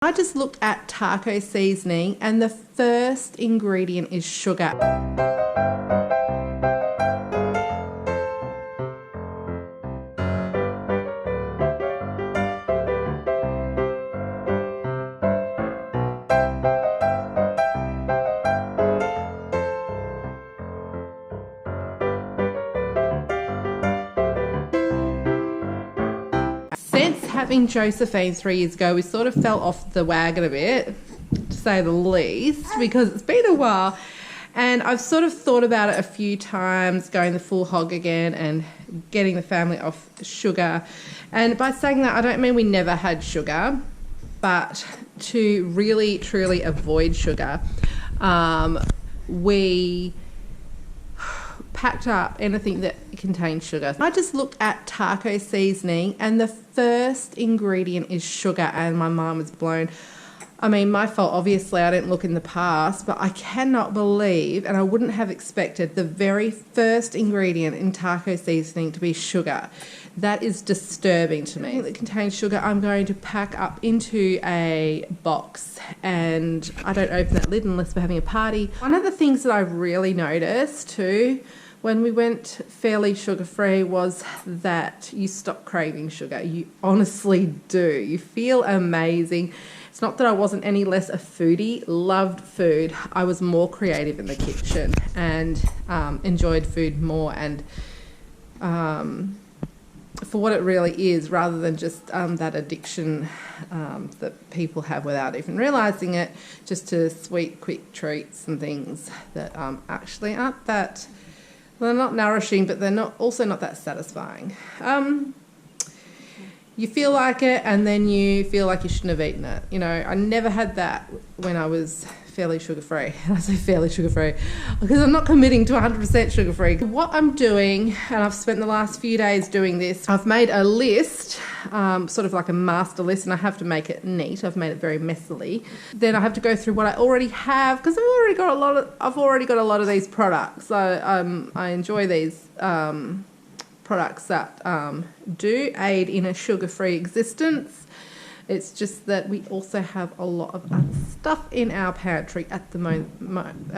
I just looked at taco seasoning and the first ingredient is sugar. Since having Josephine 3 years ago, we sort of fell off the wagon a bit, to say the least, because it's been a while. And I've sort of thought about it a few times, going the full hog again and getting the family off sugar. And by saying that, I don't mean we never had sugar, but to really, truly avoid sugar, we packed up anything that contains sugar. I just looked at taco seasoning and the first ingredient is sugar, and my mind was blown. I mean, my fault, obviously, I didn't look in the past, but I cannot believe, and I wouldn't have expected, the very first ingredient in taco seasoning to be sugar. That is disturbing to me. Anything that contains sugar, I'm going to pack up into a box, and I don't open that lid unless we're having a party. One of the things that I really noticed too, when we went fairly sugar-free, was that you stop craving sugar. You honestly do. You feel amazing. It's not that I wasn't any less a foodie, loved food. I was more creative in the kitchen and enjoyed food more, and for what it really is, rather than just that addiction that people have without even realising it, just to sweet, quick treats and things that actually aren't that, well, they're not nourishing, but they're also not that satisfying. You feel like it, and then you feel like you shouldn't have eaten it. You know, I never had that when I was fairly sugar-free. I say fairly sugar-free because I'm not committing to 100% sugar-free. What I'm doing, and I've spent the last few days doing this, I've made a list, sort of like a master list, and I have to make it neat. I've made it very messily. Then I have to go through what I already have, because I've already got a lot of these products. So I enjoy these products that do aid in a sugar-free existence. It's just that we also have a lot of other stuff in our pantry at the moment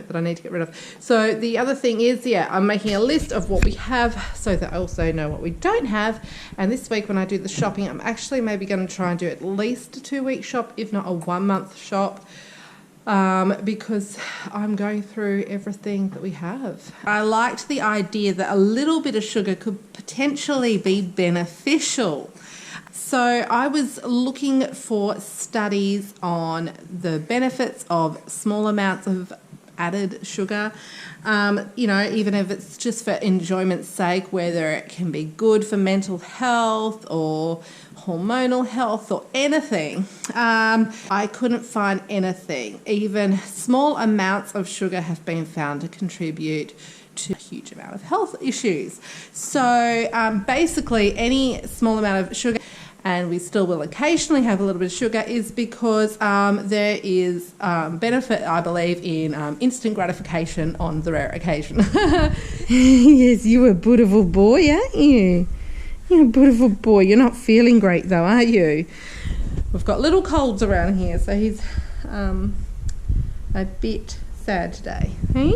that I need to get rid of. So the other thing is, I'm making a list of what we have so that I also know what we don't have. And this week when I do the shopping, I'm actually maybe going to try and do at least a 2-week shop, if not a 1-month shop, because I'm going through everything that we have. I liked the idea that a little bit of sugar could potentially be beneficial. So I was looking for studies on the benefits of small amounts of added sugar, even if it's just for enjoyment's sake, whether it can be good for mental health or hormonal health or anything. I couldn't find anything. Even small amounts of sugar have been found to contribute to a huge amount of health issues. So basically any small amount of sugar, and we still will occasionally have a little bit of sugar, is because there is benefit, I believe, in instant gratification on the rare occasion. Yes, you're a beautiful boy, aren't you? You're a beautiful boy. You're not feeling great though, are you? We've got little colds around here, so he's a bit sad today. Hey?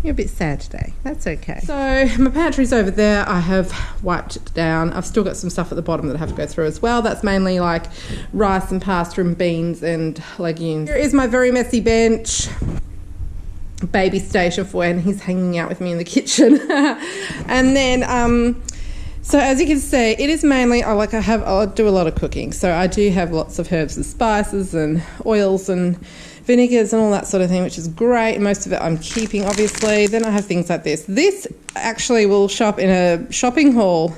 You're a bit sad today. That's okay. So my pantry's over there. I have wiped it down. I've still got some stuff at the bottom that I have to go through as well. That's mainly like rice and pasta and beans and legumes. Here is my very messy bench. Baby station for when he's hanging out with me in the kitchen. And then so as you can see, it is mainly, I do a lot of cooking. So I do have lots of herbs and spices and oils and vinegars and all that sort of thing, which is great. Most of it I'm keeping, obviously. Then I have things like this. This actually will show up in a shopping haul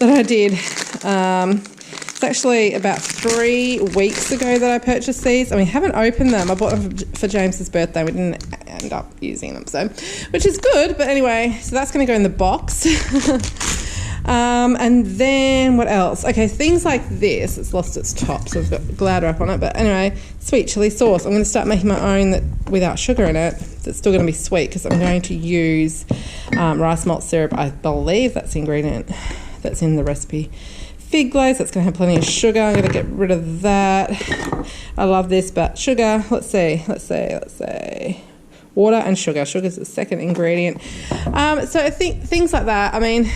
that I did. It's actually about 3 weeks ago that I purchased these, and we haven't opened them. I bought them for James's birthday. We didn't end up using them, so, which is good. But anyway, so that's going to go in the box. And then what else? Okay, things like this. It's lost its top, so I've got glad wrap on it. But anyway, sweet chili sauce. I'm going to start making my own that without sugar in it. That's still going to be sweet because I'm going to use rice malt syrup. I believe that's the ingredient that's in the recipe fig glaze. That's going to have plenty of sugar. I'm going to get rid of that. I love this, but sugar, let's see. Water and sugar. Sugar's the second ingredient. So I think things like that, I mean,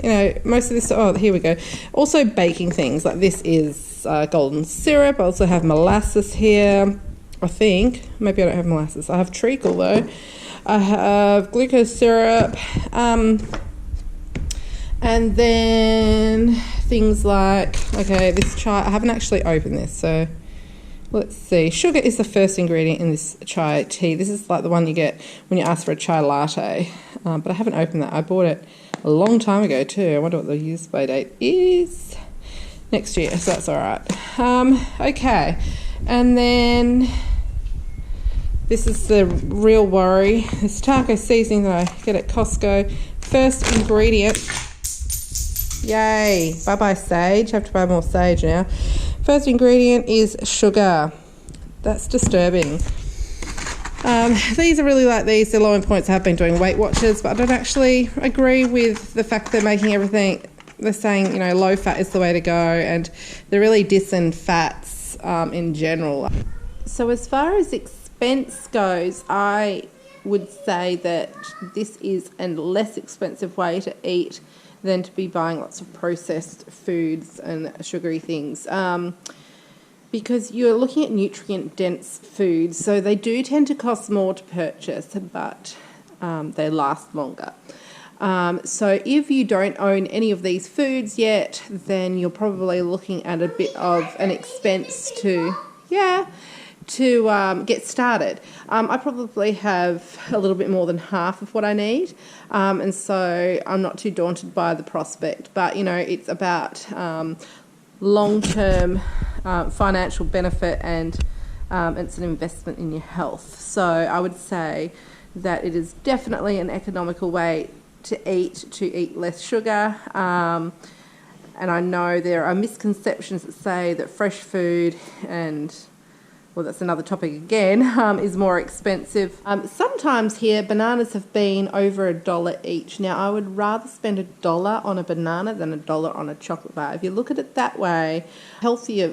you know, most of this, oh, here we go. Also baking things, like this is golden syrup. I also have molasses here, I think. Maybe I don't have molasses. I have treacle though. I have glucose syrup. And then things like, okay, this chai, I haven't actually opened this, so let's see. Sugar is the first ingredient in this chai tea. This is like the one you get when you ask for a chai latte, but I haven't opened that. I bought it a long time ago too. I wonder what the use by date is. Next year, so that's all right. Okay, and then this is the real worry. This taco seasoning that I get at Costco. First ingredient. Yay, bye-bye sage. Have to buy more sage now. First ingredient is sugar. That's disturbing. These are really like these. They're low in points. I have been doing Weight Watchers, but I don't actually agree with the fact they're making everything. They're saying, you know, low fat is the way to go, and they're really dissing fats in general. So as far as expense goes, I would say that this is a less expensive way to eat than to be buying lots of processed foods and sugary things, because you're looking at nutrient-dense foods, so they do tend to cost more to purchase, but they last longer. So if you don't own any of these foods yet, then you're probably looking at a bit of an expense to get started. I probably have a little bit more than half of what I need, and so I'm not too daunted by the prospect, but you know, it's about long-term financial benefit, and it's an investment in your health. So I would say that it is definitely an economical way to eat less sugar, and I know there are misconceptions that say that fresh food and, well, that's another topic again, is more expensive. Sometimes here bananas have been over $1 each. Now I would rather spend $1 on a banana than $1 on a chocolate bar. If you look at it that way, healthier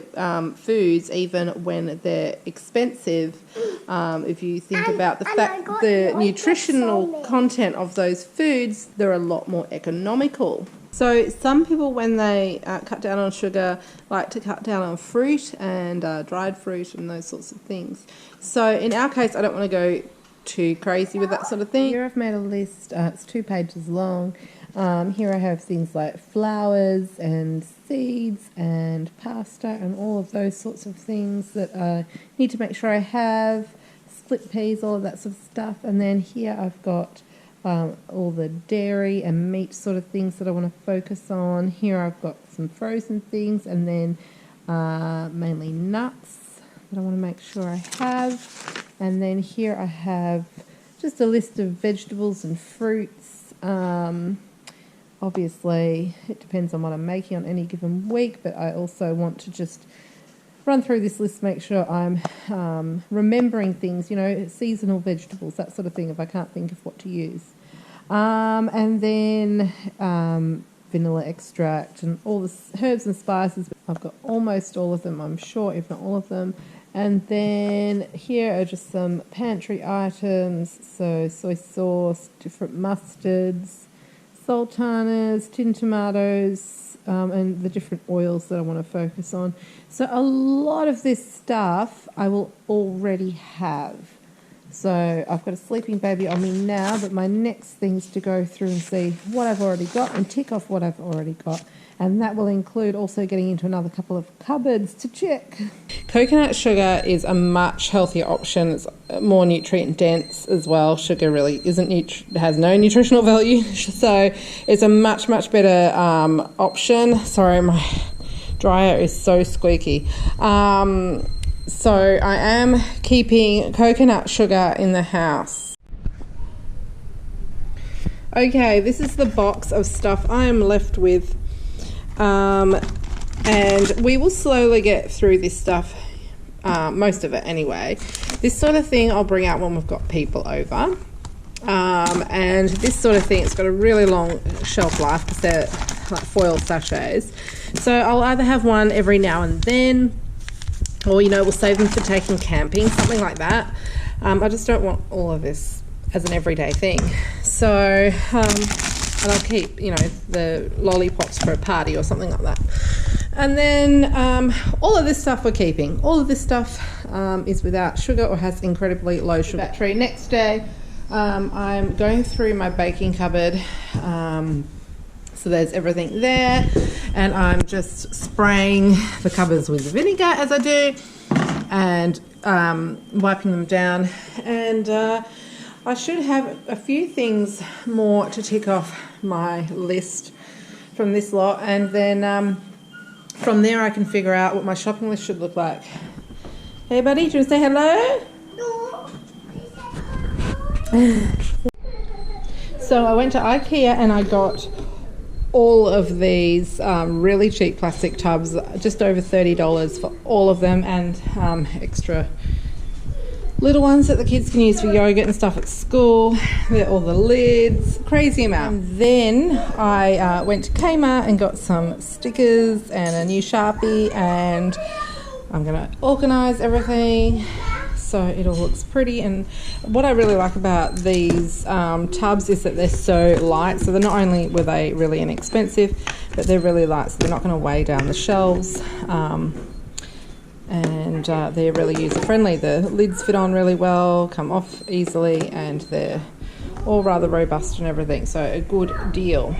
foods, even when they're expensive, if you think about the nutritional content of those foods, they're a lot more economical. So some people, when they cut down on sugar, like to cut down on fruit and dried fruit and those sorts of things. So in our case, I don't want to go too crazy with that sort of thing. Here I've made a list. It's 2 pages long. Here I have things like flours and seeds and pasta and all of those sorts of things that I need to make sure I have. Split peas, all of that sort of stuff. And then here I've got all the dairy and meat sort of things that I want to focus on. Here I've got some frozen things, and then mainly nuts that I want to make sure I have. And then here I have just a list of vegetables and fruits. Obviously, it depends on what I'm making on any given week, but I also want to just run through this list, make sure I'm remembering things, you know, seasonal vegetables, that sort of thing, if I can't think of what to use. And then vanilla extract and all the herbs and spices. I've got almost all of them, I'm sure, if not all of them. And then here are just some pantry items, so soy sauce, different mustards, sultanas, tin tomatoes, and the different oils that I want to focus on. So a lot of this stuff I will already have. So I've got a sleeping baby on me now, but my next thing is to go through and see what I've already got and tick off what I've already got. And that will include also getting into another couple of cupboards to check. Coconut sugar is a much healthier option. It's more nutrient dense as well. Sugar really has no nutritional value, so it's a much better option. Sorry, my dryer is so squeaky. So I am keeping coconut sugar in the house. Okay, this is the box of stuff I am left with. And we will slowly get through this stuff, most of it anyway. This sort of thing I'll bring out when we've got people over. And this sort of thing, it's got a really long shelf life because they're like foil sachets. So I'll either have one every now and then, or, you know, we'll save them for taking camping, something like that. I just don't want all of this as an everyday thing. So, and I'll keep, you know, the lollipops for a party or something like that. And then all of this stuff we're keeping. All of this stuff is without sugar or has incredibly low sugar. Battery. Next day, I'm going through my baking cupboard. So there's everything there. And I'm just spraying the cupboards with vinegar as I do. And wiping them down. And I should have a few things more to tick off my list from this lot. And then from there I can figure out what my shopping list should look like. Hey buddy, do you want to say hello? No. So I went to IKEA and I got all of these really cheap plastic tubs, just over $30 for all of them, and extra little ones that the kids can use for yogurt and stuff at school. All the lids, crazy amount. And then I went to Kmart and got some stickers and a new Sharpie, and I'm gonna organize everything so it all looks pretty. And what I really like about these tubs is that they're so light. So they're not only were they really inexpensive, but they're really light, so they're not going to weigh down the shelves. And they're really user-friendly. The lids fit on really well, come off easily, and they're all rather robust and everything, so a good deal.